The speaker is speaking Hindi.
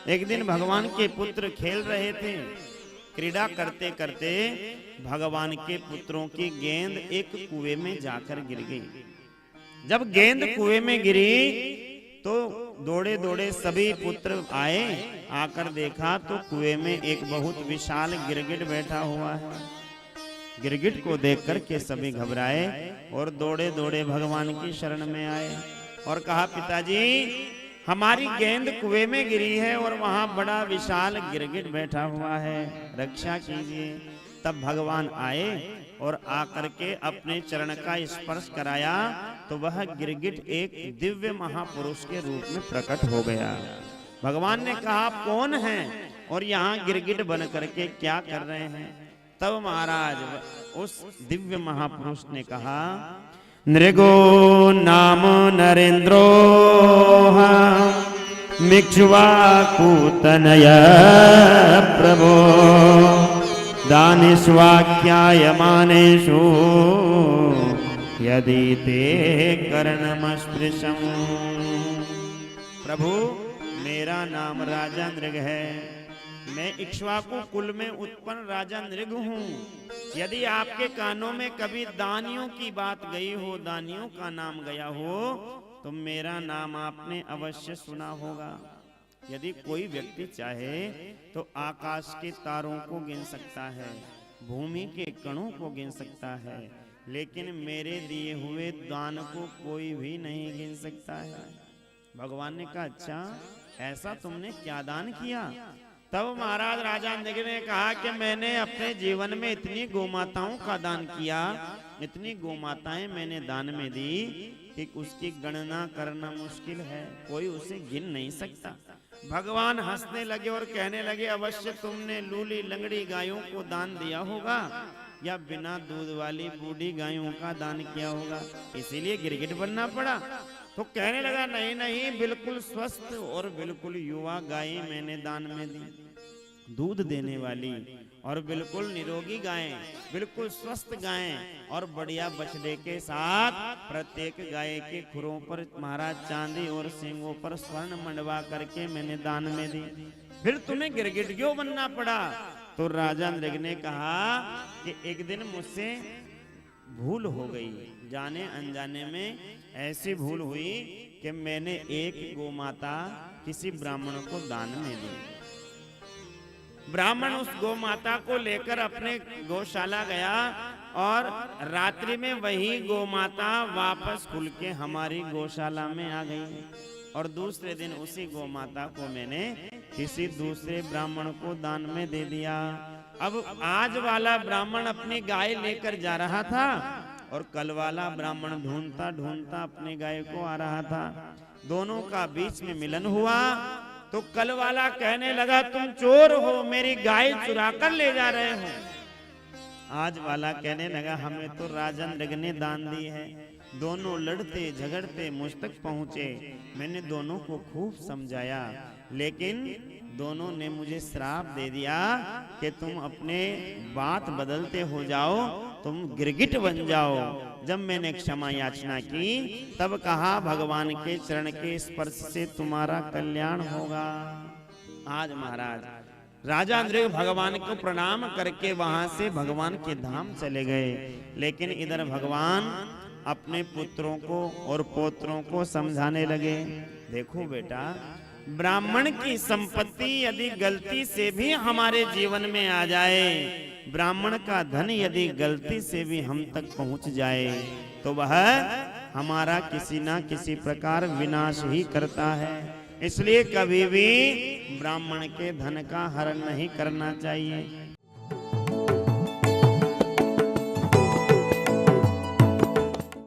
एक दिन भगवान के पुत्र खेल रहे थे, क्रीड़ा करते करते भगवान के पुत्रों की गेंद एक कुएं में जाकर गिर गई। जब गेंद कुएं में गिरी तो दौड़े दौड़े सभी पुत्र आए, आकर देखा तो कुएं में एक बहुत विशाल गिरगिट बैठा हुआ है। गिरगिट को देख करके सभी घबराए और दौड़े दौड़े भगवान की शरण में आए और कहा, पिताजी हमारी गेंद कुएं में गिरी है और वहां बड़ा विशाल गिरगिट बैठा हुआ है, रक्षा कीजिए। तब भगवान आए और आकर के अपने चरण का स्पर्श कराया तो वह गिरगिट एक दिव्य महापुरुष के रूप में प्रकट हो गया। भगवान ने कहा, आप कौन हैं और यहाँ गिरगिट बन करके क्या कर रहे हैं? तब महाराज उस दिव्य महापुरुष ने कहा, नृगो नाम नरेंद्रो मिक्ष्वाकुतनय प्रभो दानिष्वाख्यायमानेषु यदि ते कर्णमस्पृशम्। प्रभु मेरा नाम राजा नृग है, मैं इक्ष्वाकु कुल में उत्पन्न राजा नृग हूँ। यदि आपके कानों में कभी दानियों की बात गई हो, दानियों का नाम गया हो, तो मेरा नाम आपने अवश्य सुना होगा। यदि कोई व्यक्ति चाहे तो आकाश के तारों को गिन सकता है, भूमि के कणों को गिन सकता है, लेकिन मेरे दिए हुए दान को कोई भी नहीं गिन सकता है। भगवान ने कहा, अच्छा ऐसा तुमने क्या दान किया? तब महाराज राजा नृग ने कहा कि मैंने अपने जीवन में इतनी गोमाताओं का दान किया, इतनी गोमाताएं मैंने दान में दी कि उसकी गणना करना मुश्किल है, कोई उसे गिन नहीं सकता। भगवान हंसने लगे और कहने लगे, अवश्य तुमने लूली लंगड़ी गायों को दान दिया होगा या बिना दूध वाली बूढ़ी गायों का दान किया होगा, इसीलिए गिरगिट बनना पड़ा। तो कहने लगा, नहीं नहीं, बिल्कुल स्वस्थ और बिल्कुल युवा गायें मैंने दान में दी, दूध देने वाली और बिल्कुल निरोगी गायें, बिल्कुल स्वस्थ गायें और बढ़िया बछड़े के साथ प्रत्येक गाय के खुरों पर महाराज चांदी और सींगों पर स्वर्ण मंडवा करके मैंने दान में दी, फिर तुम्हें गिरगिट क्यों बनना पड़ा? तो राजा नृग ने कहा कि एक दिन मुझसे भूल हो गई, जाने अनजाने में ऐसी भूल हुई कि मैंने एक गोमाता किसी ब्राह्मण को दान में दी। ब्राह्मण उस गोमाता को लेकर अपने गौशाला गया और रात्रि में वही गोमाता वापस खुल के हमारी गौशाला में आ गई और दूसरे दिन उसी गोमाता को मैंने किसी दूसरे ब्राह्मण को दान में दे दिया। अब आज वाला ब्राह्मण अपनी गाय लेकर जा रहा था और कल वाला ब्राह्मण ढूंढता ढूंढता अपनी गाय को आ रहा था। दोनों का बीच में मिलन हुआ तो कल वाला कहने लगा, तुम चोर हो, मेरी गाय चुरा कर ले जा रहे हो। आज वाला कहने लगा, हमें तो राजा नृग ने दान दी है। दोनों लड़ते झगड़ते मुझ तक पहुंचे, मैंने दोनों को खूब समझाया, लेकिन दोनों ने मुझे श्राप दे दिया कि तुम अपने बात बदलते हो जाओ, तुम गिरगिट बन जाओ। जब मैंने क्षमा याचना की तब कहा, भगवान के चरण के स्पर्श से तुम्हारा कल्याण होगा। आज महाराज राजा नृग भगवान को प्रणाम करके वहां से भगवान के धाम चले गए, लेकिन इधर भगवान अपने पुत्रों को और पौत्रों को समझाने लगे, देखो बेटा, ब्राह्मण की संपत्ति यदि गलती से भी हमारे जीवन में आ जाए, ब्राह्मण का धन यदि गलती से भी हम तक पहुंच जाए, तो वह हमारा किसी ना किसी प्रकार विनाश ही करता है। इसलिए कभी भी ब्राह्मण के धन का हरण नहीं करना चाहिए।